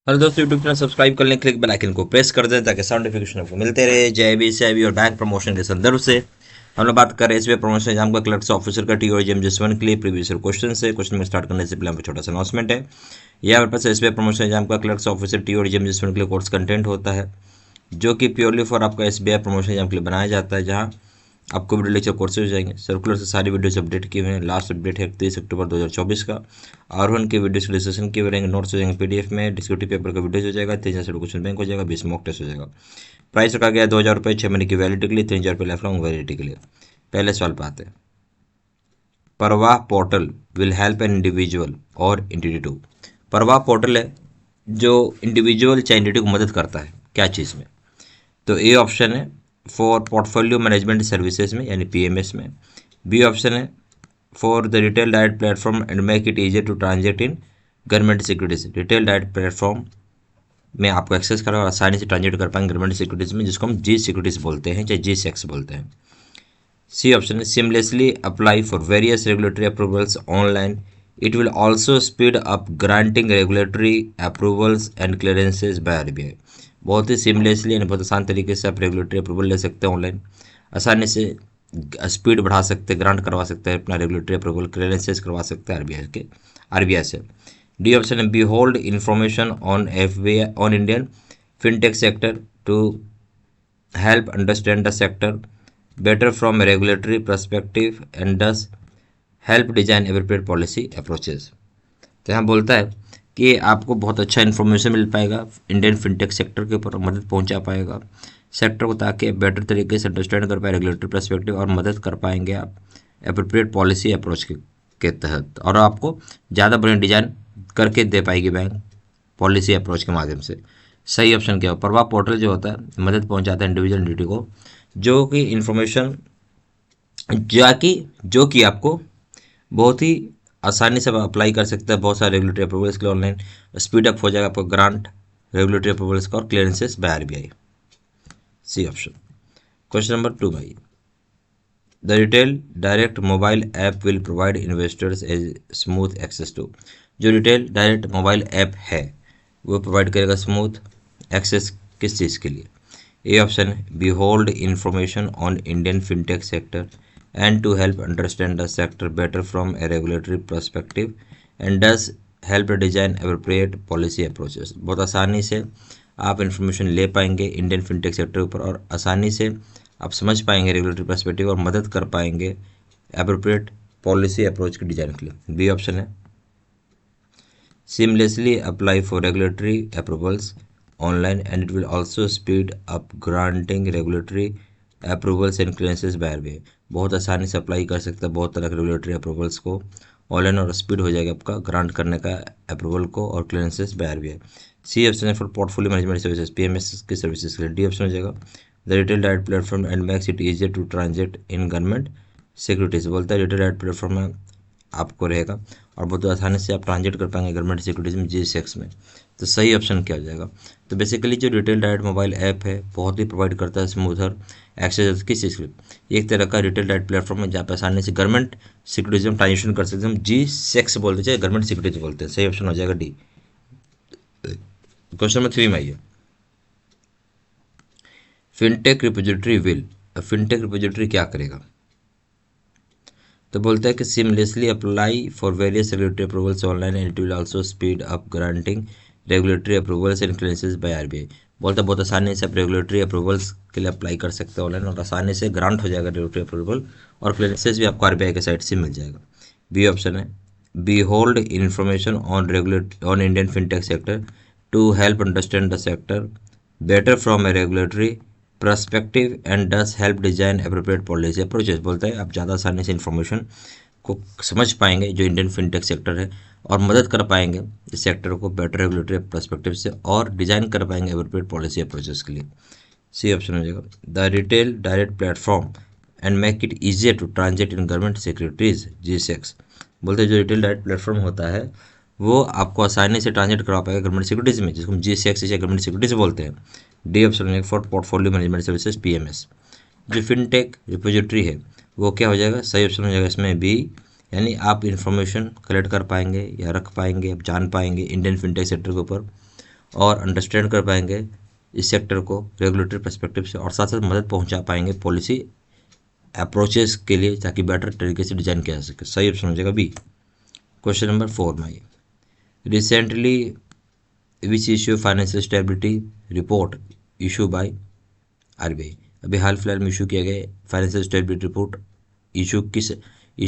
Hello दोस्तों, YouTube channel subscribe कर लें, क्लिक बेल आइकन को प्रेस कर दें ताकि साउंड नोटिफिकेशन आपको मिलते रहे। जेबी सेबी और बैंक प्रमोशन के संदर्भ से हम लोग बात कर रहे हैं इसमें प्रमोशन एग्जाम का क्लर्क्स ऑफिसर का टी और जेम जिस1 के लिए प्रीवियस क्वेश्चन से क्वेश्चन में स्टार्ट करने से पहले हमको छोटा सा अनाउंसमेंट है। यह हमारे पास एसबीआई प्रमोशन एग्जाम का क्लर्क्स ऑफिसर टी और जेम जिस1 के लिए कोर्स कंटेंट होता है, जो कि प्योरली फॉर आपका एसबीआई प्रमोशन एग्जाम के लिए बनाया जाता है, जहाँ आपको वीडियो लेक्चर कोर्सेज हो जाएंगे। सर्कुलर से सारी वीडियोस अपडेट किए हुए हैं। लास्ट अपडेट है 31 अक्टूबर 2024 का। R1 के वीडियोस के डिस्कशन किए हुए रहेंगे, नोट्स हो जाएंगे पीडीएफ में, डिस्क्रिप्टिव पेपर का वीडियोस हो जाएगा, 3000 क्वेश्चन बैंक हो जाएगा, 20 मॉक टेस्ट हो जाएगा। प्राइस रखा गया 2000 रुपये 6 महीने की वैलिडिटी के लिए, 3000 रुपये लाइफ लॉन्ग वैलिडिटी के लिए। पहले सवाल पे आते हैं। परवाह portal will help an individual और एंटिटी टू। परवाह पोर्टल है जो इंडिविजुअल चाहे एंटिटी को मदद करता है क्या चीज़ में? तो ए ऑप्शन है फॉर पोर्टफोलियो मैनेजमेंट सर्विसेज में यानी पीएमएस में। बी ऑप्शन है for the retail direct platform and make it easier to transact in government securities. Retail direct platform में आपको एक्सेस करा और आसानी से ट्रांजेक्ट कर पाएंगे गवर्नमेंट सिक्योरिटीज में, जिसको हम जी सिक्योरिटीज बोलते हैं, चाहे जी सेक्स बोलते हैं। सी ऑप्शन है seamlessly apply for various regulatory approvals online. It will also speed up granting regulatory approvals and clearances by RBI. बहुत ही सीमलेसली यानी बहुत आसान तरीके से आप रेगुलेटरी अप्रूवल ले सकते हैं ऑनलाइन, आसानी से स्पीड बढ़ा सकते हैं, ग्रांट करवा सकते हैं, अपना रेगुलेटरी अप्रूवल क्लियरेंसेज करवा सकते हैं आरबीआई से। डी ऑप्शन है be hold information on FBI on Indian fintech sector to help understand the sector better from a regulatory perspective and thus help design appropriate policy approaches। तो यहाँ बोलता है कि आपको बहुत अच्छा इन्फॉर्मेशन मिल पाएगा इंडियन फिनटेक सेक्टर के ऊपर, मदद पहुँचा पाएगा सेक्टर को, ताकि बेटर तरीके से अंडरस्टैंड कर पाए रेगुलेटरी पर्सपेक्टिव, और मदद कर पाएंगे आप अप्रोप्रिएट पॉलिसी अप्रोच के तहत, और आपको ज़्यादा बढ़िया डिजाइन करके दे पाएगी बैंक पॉलिसी अप्रोच के माध्यम से। सही ऑप्शन क्या हो? प्रवाह पोर्टल जो होता है मदद पहुंचाता है इंडिविजुअल एंटिटी को, जो कि इंफॉर्मेशन जो कि आपको बहुत ही आसानी से अप्लाई कर सकता है बहुत सारे रेगुलेटरी अप्रूवल्स के लिए ऑनलाइन। स्पीड अप हो जाएगा आपको ग्रांट रेगुलेटरी अप्रूवल्स का और clearances by RBI. C option. Question number 2 भाई, the retail direct mobile app will provide investors as smooth access to. जो रिटेल डायरेक्ट मोबाइल ऐप है वो प्रोवाइड करेगा स्मूथ एक्सेस किस चीज़ के लिए? ए ऑप्शन है be hold information on Indian fintech sector and to help understand the sector better from a regulatory perspective and does help design appropriate policy approaches. बहुत आसानी से आप इंफॉर्मेशन ले पाएंगे इंडियन फिनटेक सेक्टर के ऊपर, और आसानी से आप समझ पाएंगे रेगुलेटरी पर्सपेक्टिव और मदद कर पाएंगे अप्रोप्रिएट पॉलिसी अप्रोच के डिजाइन के लिए। बी ऑप्शन है seamlessly apply for regulatory approvals online and it will also speed up granting regulatory approvals and clearances by RBI। बहुत आसानी से अप्लाई कर सकता है बहुत तरह के रेगुलेटरी अप्रूवल्स को ऑनलाइन, और स्पीड हो जाएगा आपका ग्रांट करने का अप्रूवल को और clearances by RBI. C option है for portfolio management services PMS की सर्विसेज के लिए। डी ऑप्शन हो जाएगा the retail direct platform and makes it easier to transact in government securities. बोलता है रिटेल डायरेक्ट प्लेटफॉर्म में आपको रहेगा और बहुत आसानी से आप ट्रांजेक्ट कर पाएंगे गवर्नमेंट सिक्योरिटीज में जी सेक्स में। तो सही ऑप्शन क्या हो जाएगा? तो बेसिकली जो रिटेल डायरेक्ट मोबाइल ऐप है बहुत ही प्रोवाइड करता है स्मूथर एक्सेस किस चीज़ के? एक तरह का रिटेल डायरेक्ट प्लेटफॉर्म है जहाँ पे आसानी से गवर्नमेंट सिक्योरिटीज में ट्रांजेक्शन कर सकते हैं। हम जी सेक्स बोलते हैं, गवर्नमेंट सिक्योरिटीज बोलते हैं। सही ऑप्शन हो जाएगा डी। क्वेश्चन नंबर 3 में आइए, fintech repository will. Fintech repository क्या करेगा? तो बोलता है कि seamlessly apply for various regulatory approvals online and it will also speed up granting regulatory approvals and clearances by RBI. बोलता है बहुत आसानी से आप रेगुलेटरी अप्रूवल्स के लिए अप्लाई कर सकते हैं ऑनलाइन, और आसानी से ग्रांट हो जाएगा रेगुलेटरी अप्रूवल, और क्लियरेंसेस भी आपको आरबीआई के साइड से मिल जाएगा। बी ऑप्शन है be hold information on Indian fintech sector to help understand the sector better from a regulatory perspective and does help design appropriate policy approaches. बोलता है आप ज़्यादा आसानी से इन्फॉर्मेशन को समझ पाएंगे जो इंडियन फिनटेक सेक्टर है, और मदद कर पाएंगे इस सेक्टर को बेटर रेगुलेटरी पर्सपेक्टिव से, और डिजाइन कर पाएंगे अप्रोप्रिएट पॉलिसी अप्रोचेस के लिए। सी ऑप्शन हो जाएगा the retail direct platform and make it easier to transact in government securities G secs. बोलते हैं जो रिटेल डायरेक्ट प्लेटफॉर्म होता है वो आपको आसानी से ट्रांजेक्ट करवा पाएगा गवर्नमेंट सिक्योरिटीज में, जिसको हम जी सेक्स या गवर्नमेंट सिक्योरिटीज बोलते हैं। D option for portfolio management services PMS. जो फिनटेक रिपोजिटरी है वो क्या हो जाएगा? सही ऑप्शन हो जाएगा इसमें बी, यानी आप इंफॉर्मेशन कलेक्ट कर पाएंगे या रख पाएंगे, आप जान पाएंगे इंडियन फिनटेक सेक्टर के ऊपर, और अंडरस्टैंड कर पाएंगे इस सेक्टर को रेगुलेटरी पर्सपेक्टिव से, और साथ साथ मदद पहुंचा पाएंगे पॉलिसी अप्रोचेस के लिए, ताकि बेटर तरीके से डिजाइन किया जा सके। सही ऑप्शन हो जाएगा बी। क्वेश्चन नंबर 4 में आइए, recently which issue financial stability report issue by RBI. अभी हाल फिलहाल में इशू किया गया फाइनेंशियल स्टेबिलिटी रिपोर्ट इशू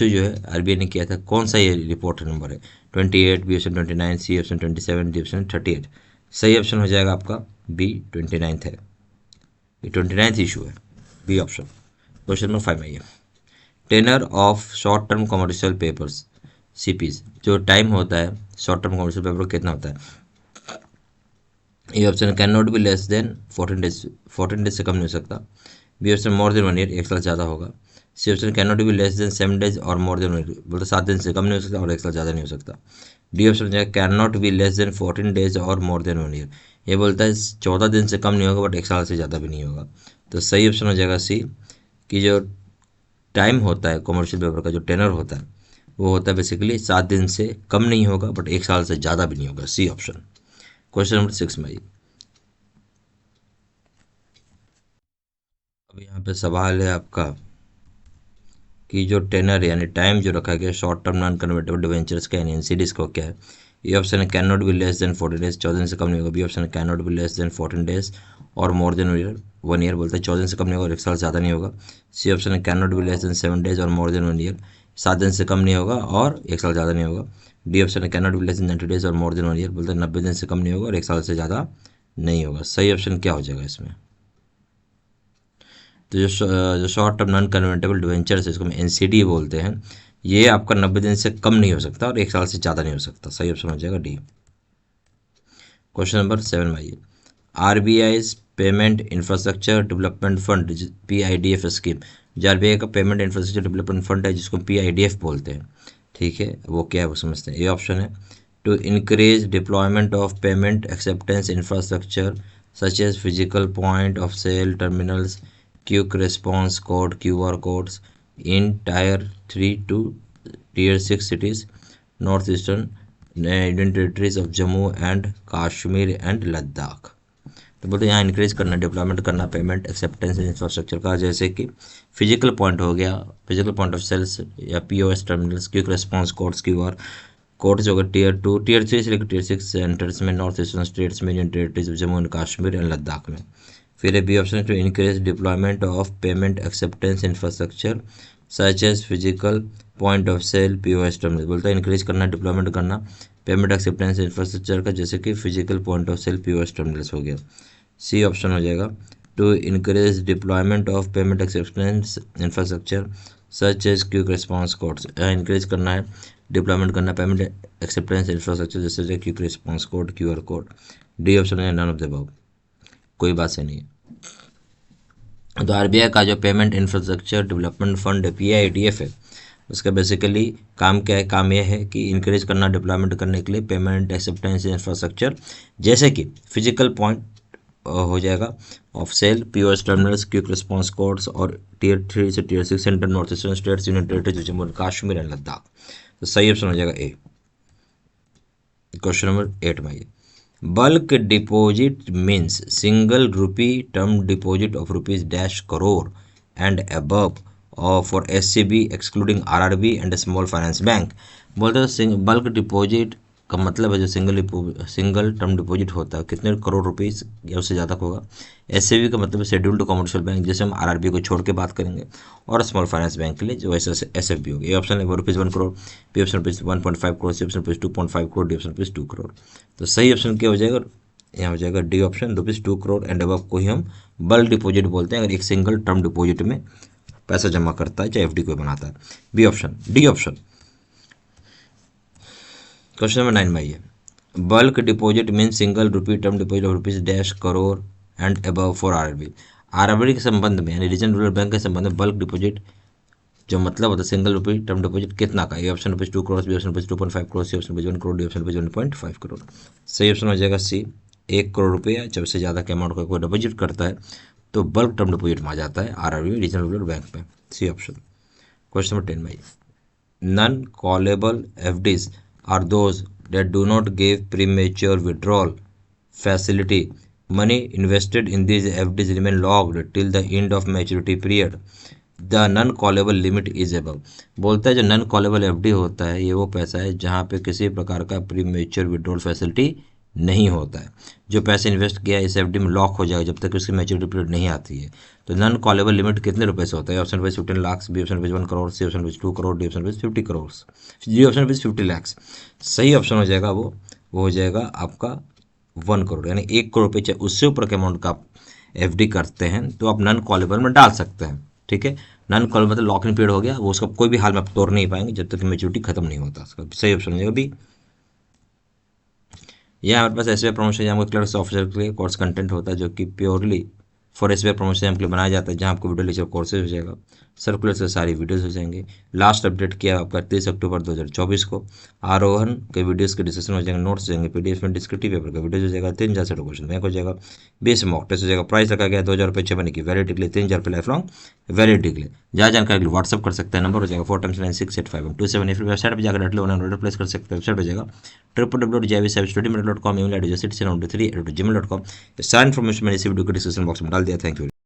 जो है आरबीआई ने किया था, कौन सा ये रिपोर्ट नंबर है? 28, B option 29, C option 27, D option 38। सही ऑप्शन हो जाएगा आपका बी 29 है, ये 29 इशू है, बी ऑप्शन। क्वेश्चन नंबर 5 में आइए, tenor of short term commercial papers CPs, जो टाइम होता है शॉर्ट टर्म कमर्शियल पेपर कितना होता है? A option cannot be less than 14 days, 14 days से कम नहीं हो सकता। B option more than 1 year, एक साल ज़्यादा होगा। C option cannot be less than 7 days और मोर देन 1 ईयर, बोलते 7 दिन से कम नहीं हो सकता और एक साल ज़्यादा नहीं हो सकता। डी ऑप्शन जो है can not be less than 14 days और मोर देन 1 ईयर, ये बोलता है 14 दिन से कम नहीं होगा बट एक साल से ज़्यादा भी नहीं होगा। तो सही ऑप्शन हो जाएगा सी, कि जो टाइम होता है कमर्शियल पेपर का, जो टेनर होता है वो होता है बेसिकली 7 दिन से कम नहीं होगा बट एक साल से ज़्यादा भी नहीं होगा, सी ऑप्शन। क्वेश्चन नंबर 6 में आइए, अब यहाँ पे सवाल है आपका कि जो टेनर यानी टाइम जो रखा गया short term non convertible debentures का यानी एनसीडीज को क्या है? ये ऑप्शन है can not be less than 14 days, 14 दिन से कम नहीं होगा। बी ऑप्शन है can not be less than 14 days और मोर देन 1 ईयर, बोलते हैं 14 दिन से कम नहीं होगा और एक साल ज़्यादा नहीं होगा। सी ऑप्शन है can not be less than 7 days और मोर देन 1 ईयर, 7 दिन से कम नहीं होगा और एक साल ज़्यादा नहीं होगा। डी ऑप्शन है can not be less then 90 days और मोर देन 1 ईयर, बोलते हैं 90 दिन से कम नहीं होगा और एक साल से ज़्यादा नहीं होगा। सही ऑप्शन क्या हो जाएगा इसमें? तो जो short term non convertible debentures है, इसको हम एनसीडी बोलते हैं, ये आपका 90 दिन से कम नहीं हो सकता और एक साल से ज़्यादा नहीं हो सकता। सही ऑप्शन हो जाएगा डी। क्वेश्चन नंबर 7 में आइए, RBI payment infrastructure development fund PIDF scheme, जो आरबीआई का पेमेंट इंफ्रास्ट्रक्चर डेवलपमेंट फंड है जिसको पीआईडीएफ बोलते हैं, ठीक है, वो क्या है वो समझते हैं। ये ऑप्शन है to increase deployment of payment acceptance infrastructure such as physical point of sale terminals, quick response code QR codes in tier 3 to tier 6 cities, north eastern union territories of Jammu and Kashmir and Ladakh. तो बोलते हैं यहाँ increase करना, development करना payment acceptance infrastructure का, जैसे कि physical point हो गया, फिजिकल पॉइंट ऑफ सेल्स या POS terminals, quick response codes QR codes हो गए tier 2 tier 3 से लेकर tier 6 सेंटर्स में, नॉर्थ ईस्टर्न स्टेट्स में, union territories of Jammu and Kashmir and Ladakh में। फिर B option to increase deployment of payment acceptance infrastructure such as physical point of sale POS terminal, बोलता है इंक्रीज करना डिप्लॉयमेंट करना पेमेंट एक्सेप्टेंस इंफ्रास्ट्रक्चर का, जैसे कि physical point of sale POS terminals हो गया। सी ऑप्शन हो जाएगा to increase deployment of payment acceptance infrastructure such as quick response codes, increase करना है डिप्लॉयमेंट करना पेमेंट एक्सेप्टेंस इंफ्रास्ट्रक्चर जैसे quick response code QR code. D option है none of the above, कोई बात से नहीं है। तो आरबीआई का जो payment infrastructure development fund PIDF है, उसका बेसिकली काम क्या है? काम यह है कि इंक्रीज करना डिप्लॉयमेंट करने के लिए पेमेंट एक्सेप्टेंस इंफ्रास्ट्रक्चर, जैसे कि फिजिकल पॉइंट हो जाएगा of sale POS terminals, quick response codes और tier 3 से tier 6 centre north eastern states union territories Jammu and Kashmir and Ladakh. तो सही ऑप्शन हो जाएगा ए। क्वेश्चन नंबर 8 में आइए, bulk deposit means single rupee term deposit of ₹dash crore and above for SCB excluding RRB and small finance bank. बोलते हैं bulk deposit का मतलब है जो सिंगल टर्म डिपॉजिट होता है कितने करोड़ रुपीस या उससे ज़्यादा होगा। SCB का मतलब है शेड्यूल्ड कमर्शियल बैंक, जैसे हम RRB को छोड़ के बात करेंगे, और स्मॉल फाइनेंस बैंक के लिए जो SFB होगी। ये ऑप्शन है ₹1 crore, B option ₹1.5 crore, C option ₹2.5 crore, D option ₹2 crore. तो सही ऑप्शन क्या हो जाएगा? यहाँ हो जाएगा D option, ₹2 crore and above को ही हम बल्क डिपॉजिट बोलते हैं अगर एक सिंगल टर्म डिपॉजिट में पैसा जमा करता है, चाहे FD कोई बनाता है। B option, D option. Question number 9 में आइए, bulk deposit mean single rupee term deposit of ₹dash crore and above for RRB के संबंध में यानी रीजनल रूरल बैंक के संबंध में बल्क डिपॉजिट जो मतलब होता है सिंगल रुपी टर्म डिपॉजिट कितना का? A option ₹2 crore, B option ₹2.5 crore, C option ₹1 crore, D option ₹1.5 crore. सही ऑप्शन हो जाएगा सी, 1 करोड़ रुपये जब से ज़्यादा के अमाउंट का कोई डिपॉजिट करता है तो बल्क टर्म डिपॉजिट में आ जाता है RRB रीजनल रूरल बैंक में। सी ऑप्शन। क्वेश्चन नंबर 10 में, non callable FDs are those that do not give premature withdrawal facility. Money invested in these FDs remain locked till the end of maturity period. The non callable limit is above. बोलता है जो non callable FD होता है ये वो पैसा है जहाँ पे किसी प्रकार का प्री मेच्योर विड्रॉल फैसिलिटी नहीं होता है। जो पैसे इन्वेस्ट किया इस एफडी में लॉक हो जाएगा जब तक उसकी मैच्योरिटी पीरियड नहीं आती है। तो नॉन कॉलेबल लिमिट कितने रुपए से होता है? Option wise 15 lakh, B option wise 1 crore, C option wise 2 crore, D option wise 50 crore, D option wise 50 lakh. सही ऑप्शन हो जाएगा वो हो जाएगा आपका 1 करोड़, यानी 1 करोड़ रुपये उससे ऊपर के अमाउंट का आप एफडी करते हैं तो आप नॉन कॉलेबल में डाल सकते हैं। ठीक है, नॉन कॉलेबल मतलब लॉक इन पीरियड हो गया, वो उसका कोई भी हाल में आप तोड़ नहीं पाएंगे जब तक मेच्योरिटी खत्म नहीं होता। उसका सही ऑप्शन हो जाएगा बी। यह हमारे पास एसबीआई प्रमोशन एग्जाम का क्लर्क्स ऑफिसर के लिए कोर्स कंटेंट होता है जो कि purely for SBI promotion exam के लिए बनाया जाता है, जहाँ आपको वीडियो लेक्चर कोर्सेज हो जाएगा, सर्कुलर से सारी वीडियोस हो जाएंगे। लास्ट अपडेट किया आपका 30 अक्टूबर 2024 को। आरोहण के वीडियोस के डिस्कशन हो जाएंगे, नोट्स हो जाएंगे, पीडीएफ में डिस्क्रिप्टिव पेपर का वीडियो हो जाएगा, 3000 से क्वेश्चन बैंक हो जाएगा, 20 मॉक टेस्ट हो जाएगा। प्राइस रखा गया 2000 रुपये 6 महीने की वैलिडिटी के लिए, 3000 रुपये लाइफ लॉन्ग वैलिडिटी के लिए। जहाँ जानकारी के लिए व्हाट्सअप कर सकते हैं, नंबर हो जाएगा 4x968527। फिर वेबसाइट पर जाकर डायरेक्टली ऑनलाइन ऑर्डर प्लेस कर सकते हैं। वेबसाइट हो जाएगा www.jvsstudymedia.com, email एड्रेस 6703@gmail.com। सारा इन्फॉर्मेशन मैंने इसी वीडियो के डिस्क्रिप्शन बॉक्स में डाल दिया। Thank you.